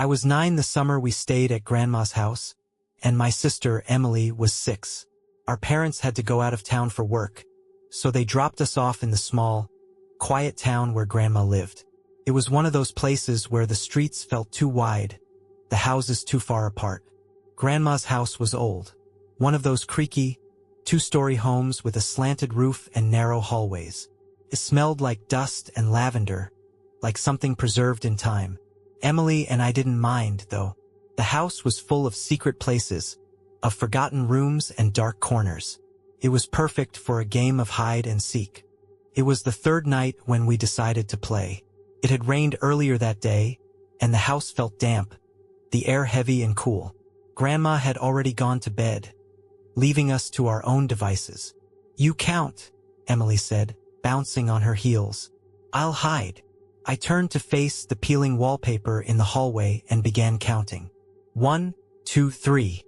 I was 9 the summer we stayed at Grandma's house, and my sister, Emily, was 6. Our parents had to go out of town for work, so they dropped us off in the small, quiet town where Grandma lived. It was one of those places where the streets felt too wide, the houses too far apart. Grandma's house was old, one of those creaky, 2-story homes with a slanted roof and narrow hallways. It smelled like dust and lavender, like something preserved in time. Emily and I didn't mind, though. The house was full of secret places, of forgotten rooms and dark corners. It was perfect for a game of hide and seek. It was the 3rd night when we decided to play. It had rained earlier that day, and the house felt damp, the air heavy and cool. Grandma had already gone to bed, leaving us to our own devices. "You count," Emily said, bouncing on her heels. "I'll hide." I turned to face the peeling wallpaper in the hallway and began counting. 1, 2, 3.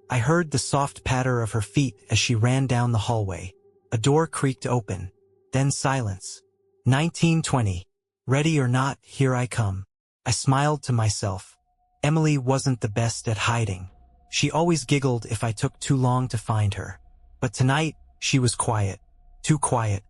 I heard the soft patter of her feet as she ran down the hallway. A door creaked open. Then silence. 19, 20. Ready or not, here I come. I smiled to myself. Emily wasn't the best at hiding. She always giggled if I took too long to find her. But tonight, she was quiet. Too quiet.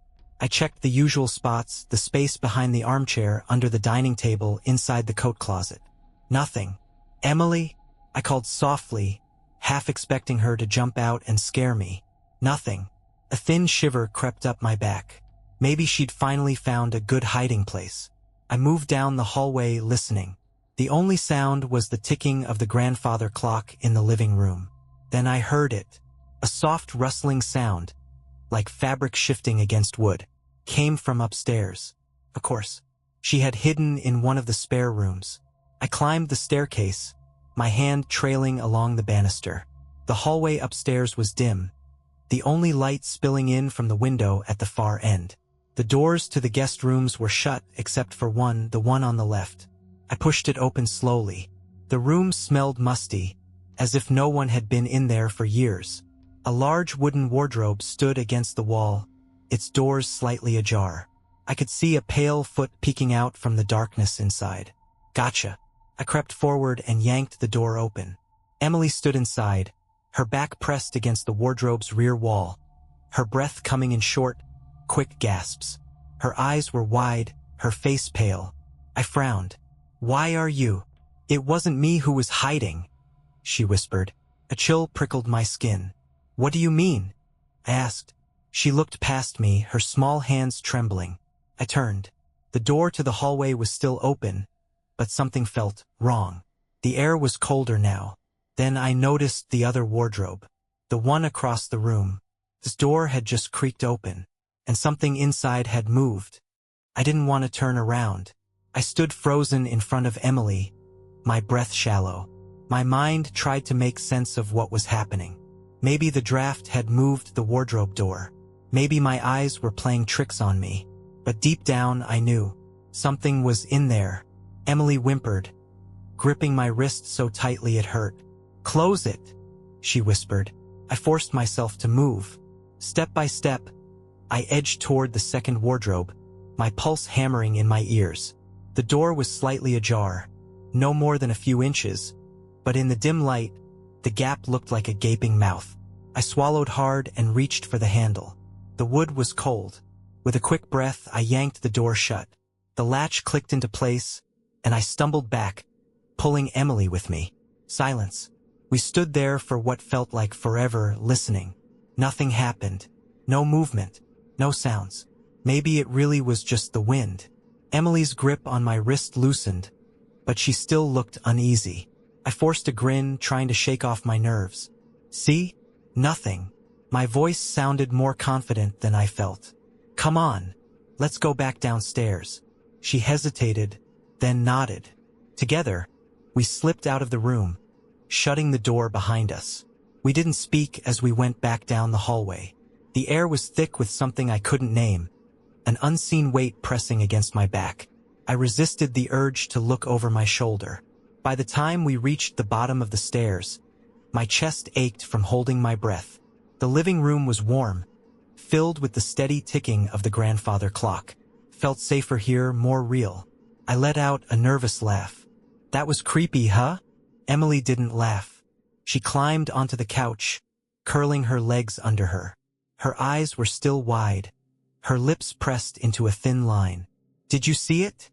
I checked the usual spots, the space behind the armchair, under the dining table, inside the coat closet. Nothing. "Emily?" I called softly, half expecting her to jump out and scare me. Nothing. A thin shiver crept up my back. Maybe she'd finally found a good hiding place. I moved down the hallway, listening. The only sound was the ticking of the grandfather clock in the living room. Then I heard it. A soft rustling sound, like fabric shifting against wood, came from upstairs. Of course, she had hidden in one of the spare rooms. I climbed the staircase, my hand trailing along the banister. The hallway upstairs was dim, the only light spilling in from the window at the far end. The doors to the guest rooms were shut except for one, the one on the left. I pushed it open slowly. The room smelled musty, as if no one had been in there for years. A large wooden wardrobe stood against the wall, its doors slightly ajar. I could see a pale foot peeking out from the darkness inside. "Gotcha." I crept forward and yanked the door open. Emily stood inside, her back pressed against the wardrobe's rear wall, her breath coming in short, quick gasps. Her eyes were wide, her face pale. I frowned. "Why are you?" "It wasn't me who was hiding," she whispered. A chill prickled my skin. "What do you mean?" I asked. She looked past me, her small hands trembling. I turned. The door to the hallway was still open, but something felt wrong. The air was colder now. Then I noticed the other wardrobe, the one across the room. This door had just creaked open, and something inside had moved. I didn't want to turn around. I stood frozen in front of Emily, my breath shallow. My mind tried to make sense of what was happening. Maybe the draft had moved the wardrobe door. Maybe my eyes were playing tricks on me. But deep down I knew something was in there. Emily whimpered, gripping my wrist so tightly it hurt. "Close it," she whispered. I forced myself to move. Step by step, I edged toward the second wardrobe, my pulse hammering in my ears. The door was slightly ajar, no more than a few inches, but in the dim light, the gap looked like a gaping mouth. I swallowed hard and reached for the handle. The wood was cold. With a quick breath, I yanked the door shut. The latch clicked into place, and I stumbled back, pulling Emily with me. Silence. We stood there for what felt like forever, listening. Nothing happened. No movement. No sounds. Maybe it really was just the wind. Emily's grip on my wrist loosened, but she still looked uneasy. I forced a grin, trying to shake off my nerves. "See? Nothing." My voice sounded more confident than I felt. "Come on. Let's go back downstairs." She hesitated, then nodded. Together, we slipped out of the room, shutting the door behind us. We didn't speak as we went back down the hallway. The air was thick with something I couldn't name, an unseen weight pressing against my back. I resisted the urge to look over my shoulder. By the time we reached the bottom of the stairs, my chest ached from holding my breath. The living room was warm, filled with the steady ticking of the grandfather clock. Felt safer here, more real. I let out a nervous laugh. That was creepy, huh? Emily didn't laugh. She climbed onto the couch, curling her legs under her. Her eyes were still wide, her lips pressed into a thin line. Did you see it?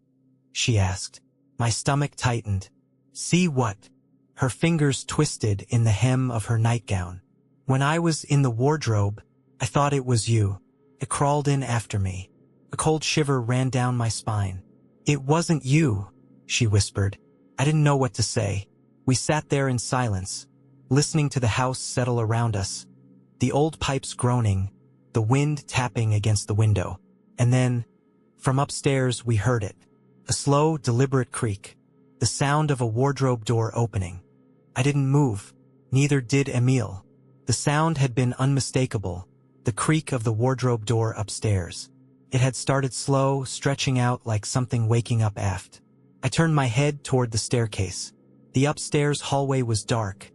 She asked. My stomach tightened. See what? Her fingers twisted in the hem of her nightgown. When I was in the wardrobe, I thought it was you. It crawled in after me. A cold shiver ran down my spine. It wasn't you, she whispered. I didn't know what to say. We sat there in silence, listening to the house settle around us, the old pipes groaning, the wind tapping against the window. And then, from upstairs, we heard it. A slow, deliberate creak, the sound of a wardrobe door opening. I didn't move, neither did Emile. The sound had been unmistakable, the creak of the wardrobe door upstairs. It had started slow, stretching out like something waking up aft. I turned my head toward the staircase. The upstairs hallway was dark,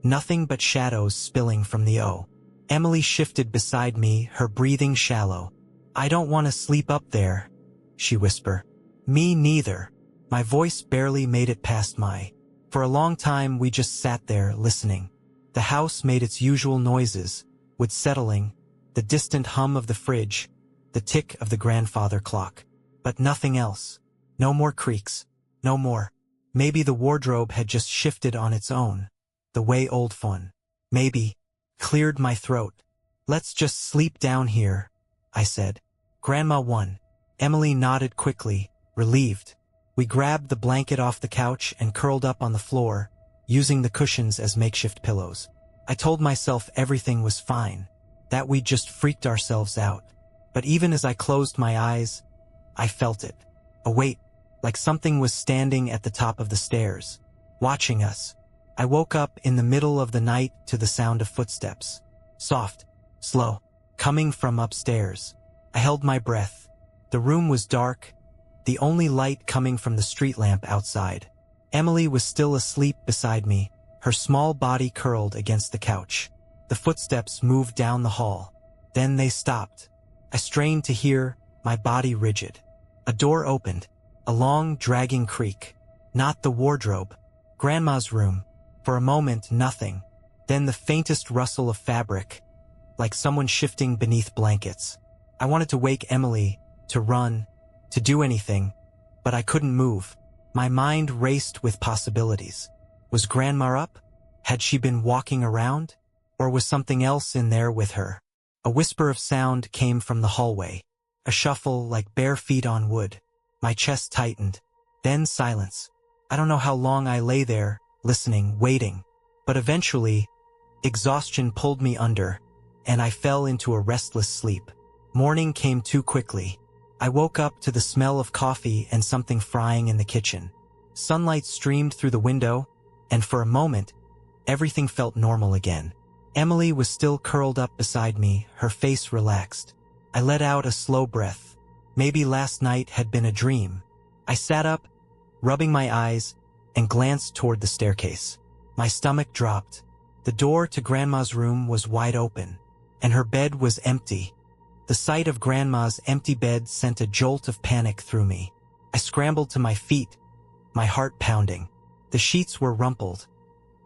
nothing but shadows spilling from the O. Emily shifted beside me, her breathing shallow. I don't want to sleep up there, she whispered. Me neither. My voice barely made it past my. For a long time we just sat there listening. The house made its usual noises, wood settling, the distant hum of the fridge, the tick of the grandfather clock. But nothing else. No more creaks. No more. Maybe the wardrobe had just shifted on its own. The way old fun. Maybe. Cleared my throat. Let's just sleep down here, I said. Grandma won. Emily nodded quickly, relieved. We grabbed the blanket off the couch and curled up on the floor, using the cushions as makeshift pillows. I told myself everything was fine, that we'd just freaked ourselves out. But even as I closed my eyes, I felt it. A weight, like something was standing at the top of the stairs, watching us. I woke up in the middle of the night to the sound of footsteps. Soft, slow, coming from upstairs. I held my breath. The room was dark, the only light coming from the street lamp outside. Emily was still asleep beside me, her small body curled against the couch. The footsteps moved down the hall. Then they stopped. I strained to hear, my body rigid. A door opened, a long, dragging creak. Not the wardrobe. Grandma's room. For a moment, nothing. Then the faintest rustle of fabric, like someone shifting beneath blankets. I wanted to wake Emily, to run, to do anything, but I couldn't move. My mind raced with possibilities. Was Grandma up? Had she been walking around? Or was something else in there with her? A whisper of sound came from the hallway. A shuffle like bare feet on wood. My chest tightened. Then silence. I don't know how long I lay there, listening, waiting. But eventually, exhaustion pulled me under, and I fell into a restless sleep. Morning came too quickly. I woke up to the smell of coffee and something frying in the kitchen. Sunlight streamed through the window, and for a moment, everything felt normal again. Emily was still curled up beside me, her face relaxed. I let out a slow breath. Maybe last night had been a dream. I sat up, rubbing my eyes, and glanced toward the staircase. My stomach dropped. The door to Grandma's room was wide open, and her bed was empty. The sight of Grandma's empty bed sent a jolt of panic through me. I scrambled to my feet, my heart pounding. The sheets were rumpled,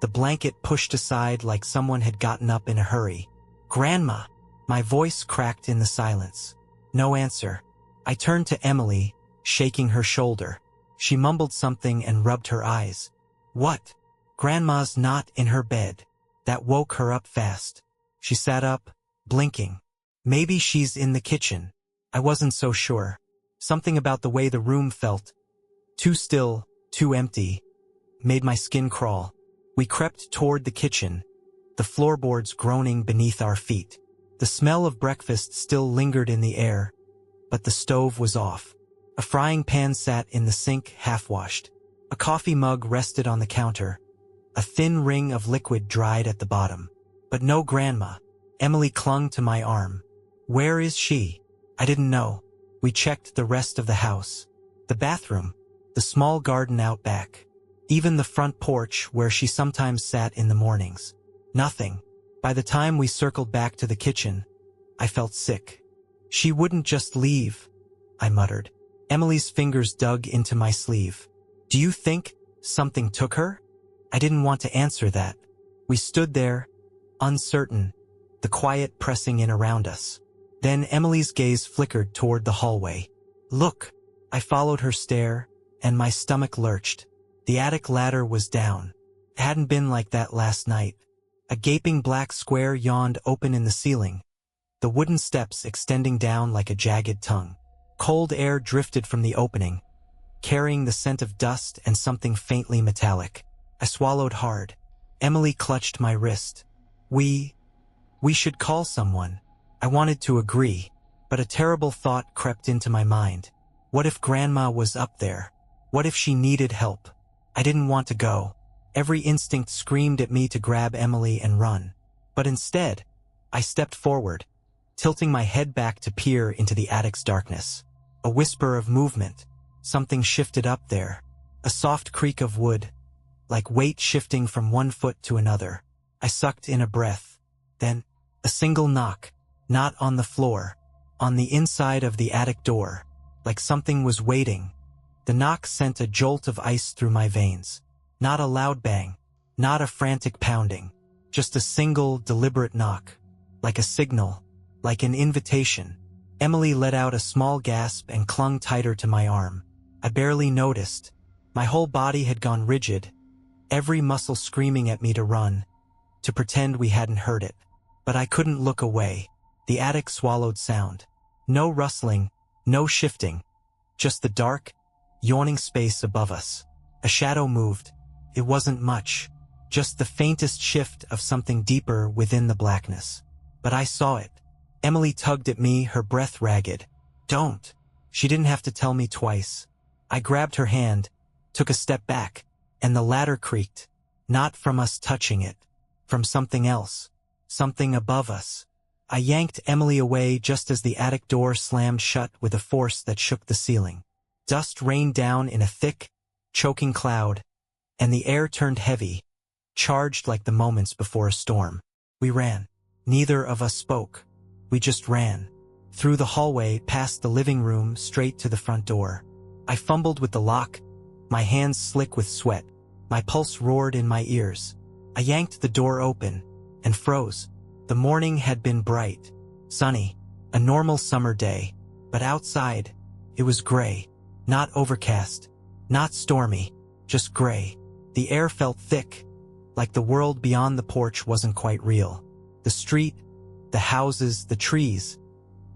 the blanket pushed aside like someone had gotten up in a hurry. Grandma! My voice cracked in the silence. No answer. I turned to Emily, shaking her shoulder. She mumbled something and rubbed her eyes. What? Grandma's not in her bed. That woke her up fast. She sat up, blinking. Maybe she's in the kitchen. I wasn't so sure. Something about the way the room felt, too still, too empty, made my skin crawl. We crept toward the kitchen, the floorboards groaning beneath our feet. The smell of breakfast still lingered in the air, but the stove was off. A frying pan sat in the sink, half-washed. A coffee mug rested on the counter. A thin ring of liquid dried at the bottom. But no Grandma. Emily clung to my arm. Where is she? I didn't know. We checked the rest of the house. The bathroom, the small garden out back, even the front porch where she sometimes sat in the mornings. Nothing. By the time we circled back to the kitchen, I felt sick. She wouldn't just leave, I muttered. Emily's fingers dug into my sleeve. Do you think Something took her? I didn't want to answer that. We stood there, uncertain, the quiet pressing in around us. Then Emily's gaze flickered toward the hallway. Look! I followed her stare, and my stomach lurched. The attic ladder was down. It hadn't been like that last night. A gaping black square yawned open in the ceiling, the wooden steps extending down like a jagged tongue. Cold air drifted from the opening, carrying the scent of dust and something faintly metallic. I swallowed hard. Emily clutched my wrist. We should call someone. I wanted to agree, but a terrible thought crept into my mind. What if Grandma was up there? What if she needed help? I didn't want to go. Every instinct screamed at me to grab Emily and run. But instead, I stepped forward, tilting my head back to peer into the attic's darkness. A whisper of movement. Something shifted up there. A soft creak of wood, like weight shifting from one foot to another. I sucked in a breath. Then, a single knock, not on the floor, on the inside of the attic door, like something was waiting. The knock sent a jolt of ice through my veins. Not a loud bang, not a frantic pounding, just a single, deliberate knock, like a signal, like an invitation. Emily let out a small gasp and clung tighter to my arm. I barely noticed. My whole body had gone rigid, every muscle screaming at me to run, to pretend we hadn't heard it. But I couldn't look away. The attic swallowed sound. No rustling, no shifting, just the dark, yawning space above us. A shadow moved. It wasn't much, just the faintest shift of something deeper within the blackness. But I saw it. Emily tugged at me, her breath ragged. Don't. She didn't have to tell me twice. I grabbed her hand, took a step back, and the ladder creaked. Not from us touching it, from something else, something above us. I yanked Emily away just as the attic door slammed shut with a force that shook the ceiling. Dust rained down in a thick, choking cloud, and the air turned heavy, charged like the moments before a storm. We ran. Neither of us spoke. We just ran. Through the hallway, past the living room, straight to the front door. I fumbled with the lock, my hands slick with sweat. My pulse roared in my ears. I yanked the door open, and froze. The morning had been bright, sunny, a normal summer day. But outside, it was gray. Not overcast, not stormy, just gray. The air felt thick, like the world beyond the porch wasn't quite real. The street, the houses, the trees,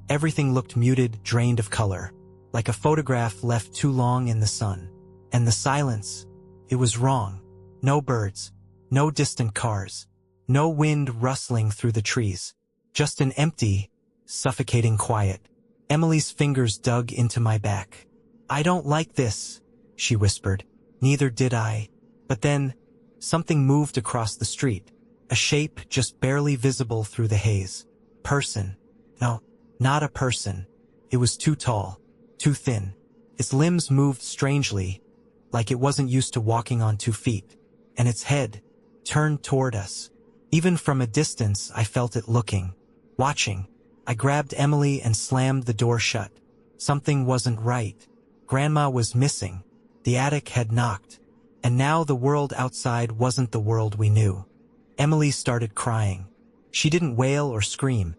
everything looked muted, drained of color, like a photograph left too long in the sun. And the silence, it was wrong. No birds, no distant cars, no wind rustling through the trees, just an empty, suffocating quiet. Emily's fingers dug into my back. I don't like this, she whispered. Neither did I. But then, something moved across the street, a shape just barely visible through the haze. Person. No, not a person. It was too tall, too thin. Its limbs moved strangely, like it wasn't used to walking on 2 feet. And its head turned toward us. Even from a distance, I felt it looking, watching. I grabbed Emily and slammed the door shut. Something wasn't right. Grandma was missing. The attic had knocked. And now the world outside wasn't the world we knew. Emily started crying. She didn't wail or scream.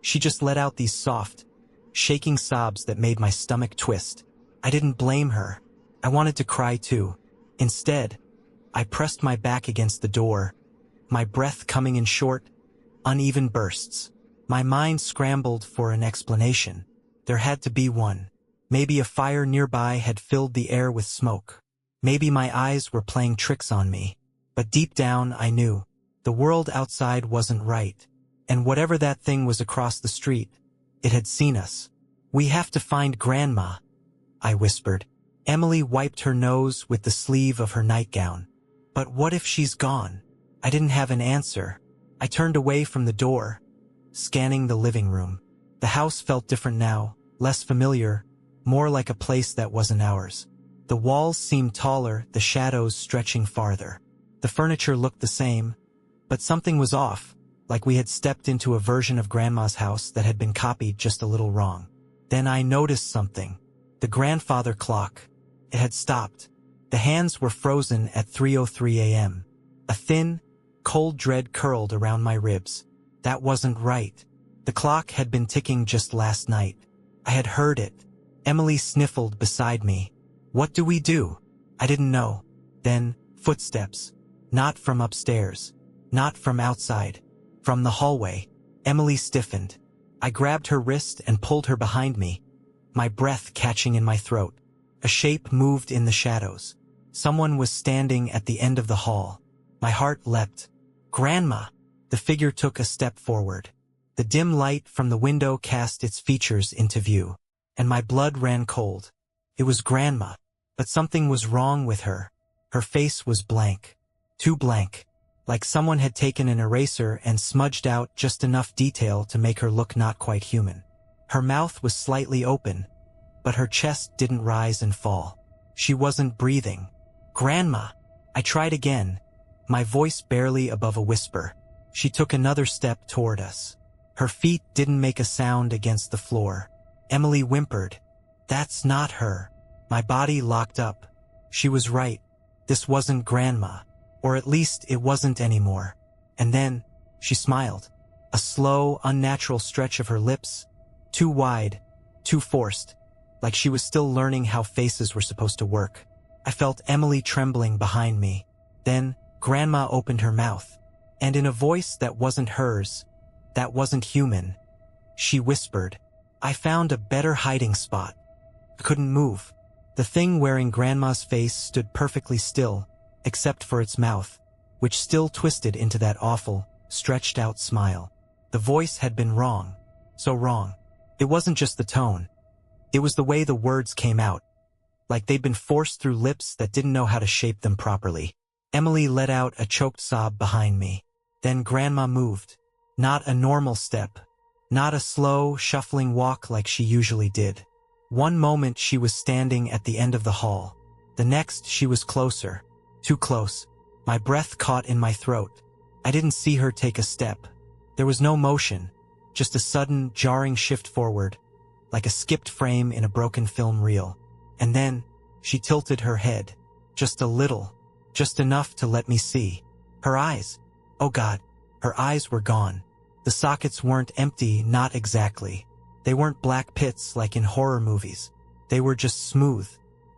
She just let out these soft, shaking sobs that made my stomach twist. I didn't blame her. I wanted to cry too. Instead, I pressed my back against the door, my breath coming in short, uneven bursts. My mind scrambled for an explanation. There had to be one. Maybe a fire nearby had filled the air with smoke. Maybe my eyes were playing tricks on me. But deep down, I knew. The world outside wasn't right. And whatever that thing was across the street, it had seen us. We have to find Grandma, I whispered. Emily wiped her nose with the sleeve of her nightgown. But what if she's gone? I didn't have an answer. I turned away from the door, scanning the living room. The house felt different now, less familiar, more like a place that wasn't ours. The walls seemed taller, the shadows stretching farther. The furniture looked the same, but something was off, like we had stepped into a version of Grandma's house that had been copied just a little wrong. Then I noticed something. The grandfather clock. It had stopped. The hands were frozen at 3:03 a.m. A thin, cold dread curled around my ribs. That wasn't right. The clock had been ticking just last night. I had heard it. Emily sniffled beside me. What do we do? I didn't know. Then, footsteps. Not from upstairs. Not from outside. From the hallway. Emily stiffened. I grabbed her wrist and pulled her behind me, my breath catching in my throat. A shape moved in the shadows. Someone was standing at the end of the hall. My heart leapt. Grandma! The figure took a step forward. The dim light from the window cast its features into view, and my blood ran cold. It was Grandma, but something was wrong with her. Her face was blank. Too blank. Like someone had taken an eraser and smudged out just enough detail to make her look not quite human. Her mouth was slightly open, but her chest didn't rise and fall. She wasn't breathing. Grandma! I tried again, my voice barely above a whisper. She took another step toward us. Her feet didn't make a sound against the floor. Emily whimpered. That's not her. My body locked up. She was right. This wasn't Grandma. Or at least it wasn't anymore. And then, she smiled. A slow, unnatural stretch of her lips. Too wide, too forced. Like she was still learning how faces were supposed to work. I felt Emily trembling behind me. Then, Grandma opened her mouth. And in a voice that wasn't hers, that wasn't human, she whispered, I found a better hiding spot. I couldn't move. The thing wearing Grandma's face stood perfectly still, except for its mouth, which still twisted into that awful, stretched-out smile. The voice had been wrong. So wrong. It wasn't just the tone. It was the way the words came out, like they'd been forced through lips that didn't know how to shape them properly. Emily let out a choked sob behind me. Then Grandma moved. Not a normal step. Not a slow, shuffling walk like she usually did. One moment she was standing at the end of the hall. The next she was closer. Too close. My breath caught in my throat. I didn't see her take a step. There was no motion, just a sudden, jarring shift forward, like a skipped frame in a broken film reel. And then, she tilted her head. Just a little. Just enough to let me see. Her eyes. Oh God, her eyes were gone. The sockets weren't empty, not exactly. They weren't black pits like in horror movies. They were just smooth.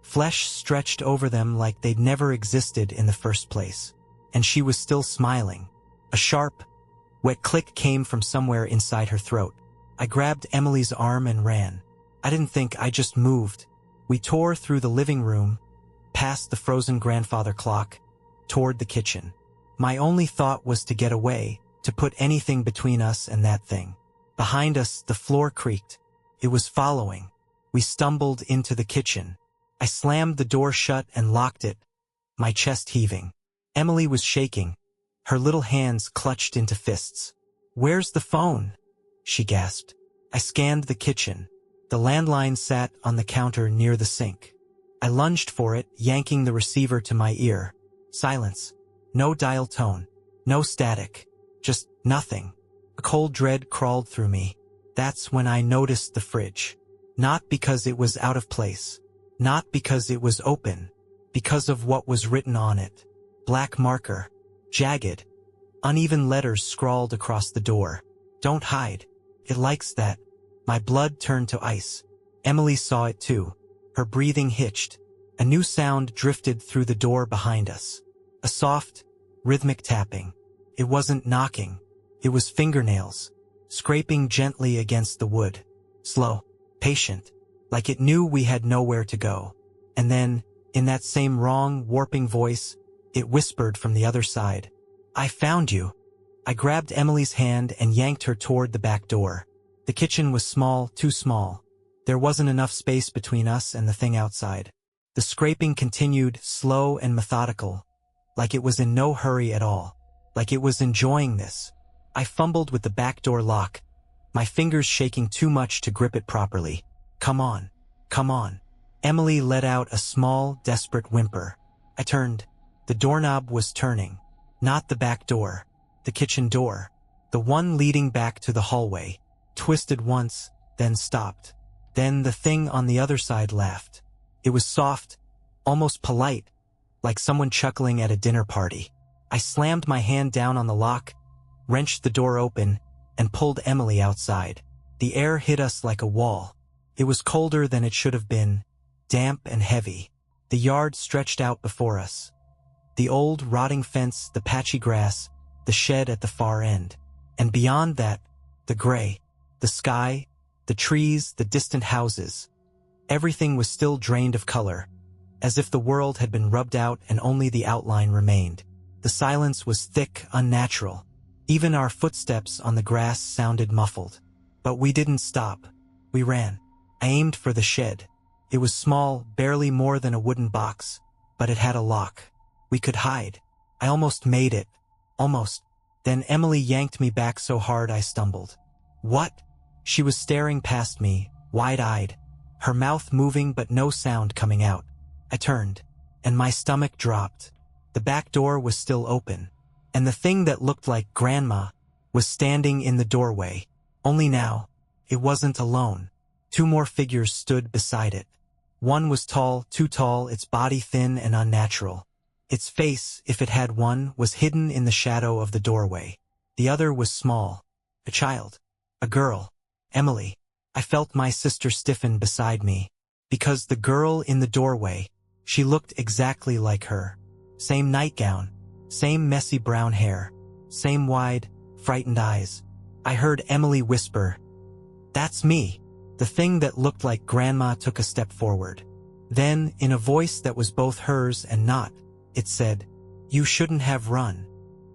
Flesh stretched over them like they'd never existed in the first place. And she was still smiling. A sharp, wet click came from somewhere inside her throat. I grabbed Emily's arm and ran. I didn't think, I just moved. We tore through the living room, past the frozen grandfather clock, toward the kitchen. My only thought was to get away, to put anything between us and that thing. Behind us, the floor creaked. It was following. We stumbled into the kitchen. I slammed the door shut and locked it, my chest heaving. Emily was shaking, her little hands clutched into fists. Where's the phone? She gasped. I scanned the kitchen. The landline sat on the counter near the sink. I lunged for it, yanking the receiver to my ear. Silence. No dial tone. No static. Just nothing. A cold dread crawled through me. That's when I noticed the fridge. Not because it was out of place. Not because it was open. Because of what was written on it. Black marker. Jagged. Uneven letters scrawled across the door. Don't hide. It likes that. My blood turned to ice. Emily saw it too. Her breathing hitched. A new sound drifted through the door behind us. A soft, rhythmic tapping. It wasn't knocking. It was fingernails, scraping gently against the wood. Slow, patient, like it knew we had nowhere to go. And then, in that same wrong, warping voice, it whispered from the other side. I found you. I grabbed Emily's hand and yanked her toward the back door. The kitchen was small, too small. There wasn't enough space between us and the thing outside. The scraping continued, slow and methodical, like it was in no hurry at all, like it was enjoying this. I fumbled with the back door lock, my fingers shaking too much to grip it properly. Come on, come on. Emily let out a small, desperate whimper. I turned. The doorknob was turning. Not the back door, the kitchen door, the one leading back to the hallway, twisted once, then stopped. Then the thing on the other side laughed. It was soft, almost polite, like someone chuckling at a dinner party. I slammed my hand down on the lock, wrenched the door open, and pulled Emily outside. The air hit us like a wall. It was colder than it should have been, damp and heavy. The yard stretched out before us. The old, rotting fence, the patchy grass, the shed at the far end. And beyond that, the gray, the sky, the trees, the distant houses. Everything was still drained of color, as if the world had been rubbed out and only the outline remained. The silence was thick, unnatural. Even our footsteps on the grass sounded muffled. But we didn't stop. We ran. I aimed for the shed. It was small, barely more than a wooden box, but it had a lock. We could hide. I almost made it. Almost. Then Emily yanked me back so hard I stumbled. What? She was staring past me, wide-eyed, her mouth moving but no sound coming out. I turned, and my stomach dropped. The back door was still open, and the thing that looked like Grandma was standing in the doorway. Only now, it wasn't alone. Two more figures stood beside it. One was tall, too tall, its body thin and unnatural. Its face, if it had one, was hidden in the shadow of the doorway. The other was small, a child, a girl, Emily. I felt my sister stiffen beside me, because the girl in the doorway, she looked exactly like her. Same nightgown, same messy brown hair, same wide, frightened eyes. I heard Emily whisper, "That's me." The thing that looked like Grandma took a step forward. Then, in a voice that was both hers and not, it said, "You shouldn't have run."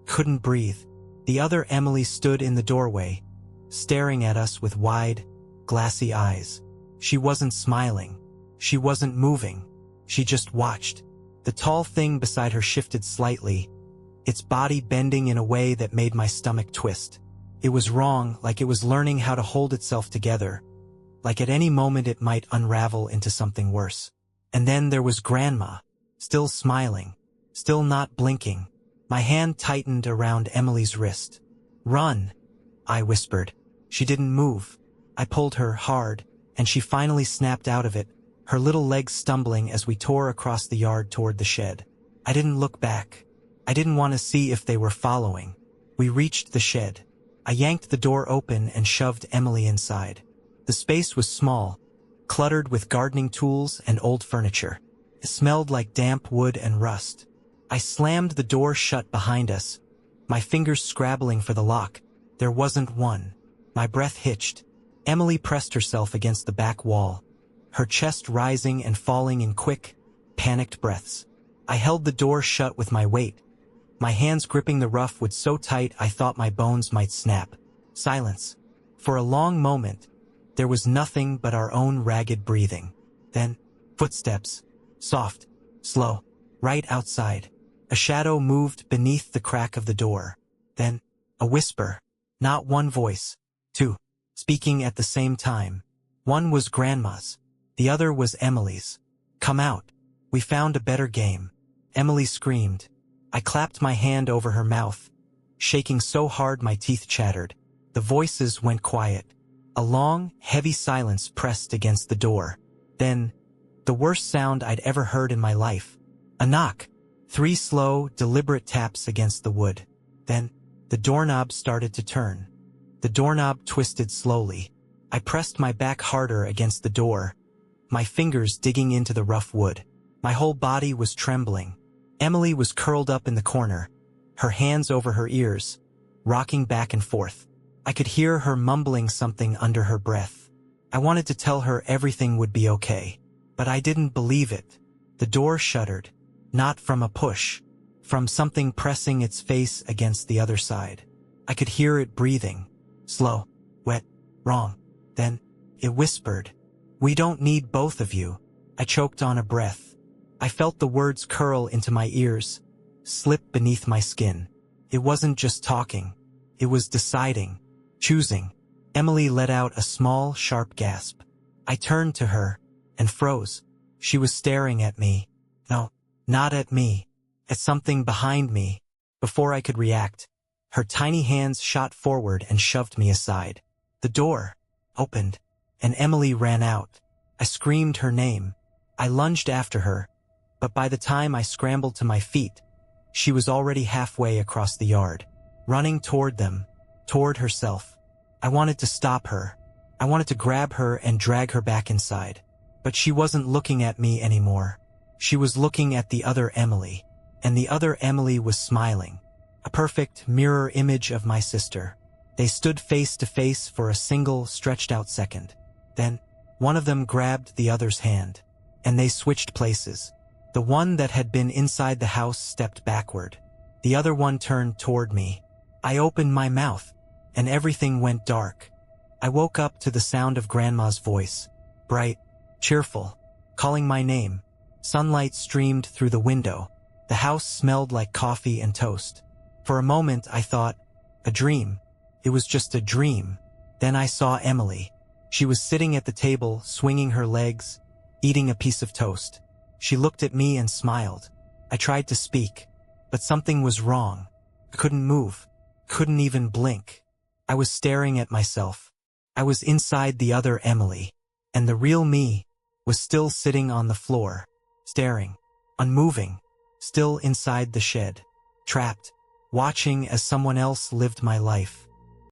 Couldn't breathe. The other Emily stood in the doorway, staring at us with wide, glassy eyes. She wasn't smiling. She wasn't moving. She just watched. The tall thing beside her shifted slightly, its body bending in a way that made my stomach twist. It was wrong, like it was learning how to hold itself together, like at any moment it might unravel into something worse. And then there was Grandma, still smiling, still not blinking. My hand tightened around Emily's wrist. "Run," I whispered. She didn't move. I pulled her hard, and she finally snapped out of it, her little legs stumbling as we tore across the yard toward the shed. I didn't look back. I didn't want to see if they were following. We reached the shed. I yanked the door open and shoved Emily inside. The space was small, cluttered with gardening tools and old furniture. It smelled like damp wood and rust. I slammed the door shut behind us, my fingers scrabbling for the lock. There wasn't one. My breath hitched. Emily pressed herself against the back wall, her chest rising and falling in quick, panicked breaths. I held the door shut with my weight, my hands gripping the rough wood so tight I thought my bones might snap. Silence. For a long moment, there was nothing but our own ragged breathing. Then, footsteps. Soft, slow, right outside. A shadow moved beneath the crack of the door. Then, a whisper. Not one voice. Two, speaking at the same time. One was Grandma's. The other was Emily's. "Come out. We found a better game." Emily screamed. I clapped my hand over her mouth, shaking so hard my teeth chattered. The voices went quiet. A long, heavy silence pressed against the door. Then, the worst sound I'd ever heard in my life. A knock. 3 slow, deliberate taps against the wood. Then, the doorknob started to turn. The doorknob twisted slowly. I pressed my back harder against the door, my fingers digging into the rough wood. My whole body was trembling. Emily was curled up in the corner, her hands over her ears, rocking back and forth. I could hear her mumbling something under her breath. I wanted to tell her everything would be okay, but I didn't believe it. The door shuddered, not from a push, from something pressing its face against the other side. I could hear it breathing, slow, wet, wrong. Then, it whispered, "We don't need both of you." I choked on a breath. I felt the words curl into my ears, slip beneath my skin. It wasn't just talking. It was deciding, choosing. Emily let out a small, sharp gasp. I turned to her and froze. She was staring at me. No, not at me. At something behind me. Before I could react, her tiny hands shot forward and shoved me aside. The door opened, and Emily ran out. I screamed her name. I lunged after her, But by the time I scrambled to my feet, she was already halfway across the yard, running toward them, toward herself. I wanted to stop her. I wanted to grab her and drag her back inside. But she wasn't looking at me anymore. She was looking at the other Emily. And the other Emily was smiling. A perfect mirror image of my sister. They stood face to face for a single stretched out second. Then, one of them grabbed the other's hand. And they switched places. The one that had been inside the house stepped backward. The other one turned toward me. I opened my mouth, and everything went dark. I woke up to the sound of Grandma's voice, bright, cheerful, calling my name. Sunlight streamed through the window. The house smelled like coffee and toast. For a moment I thought, a dream. It was just a dream. Then I saw Emily. She was sitting at the table, swinging her legs, eating a piece of toast. She looked at me and smiled. I tried to speak, but something was wrong. I couldn't move, couldn't even blink. I was staring at myself. I was inside the other Emily, and the real me was still sitting on the floor, staring, unmoving, still inside the shed, trapped, watching as someone else lived my life.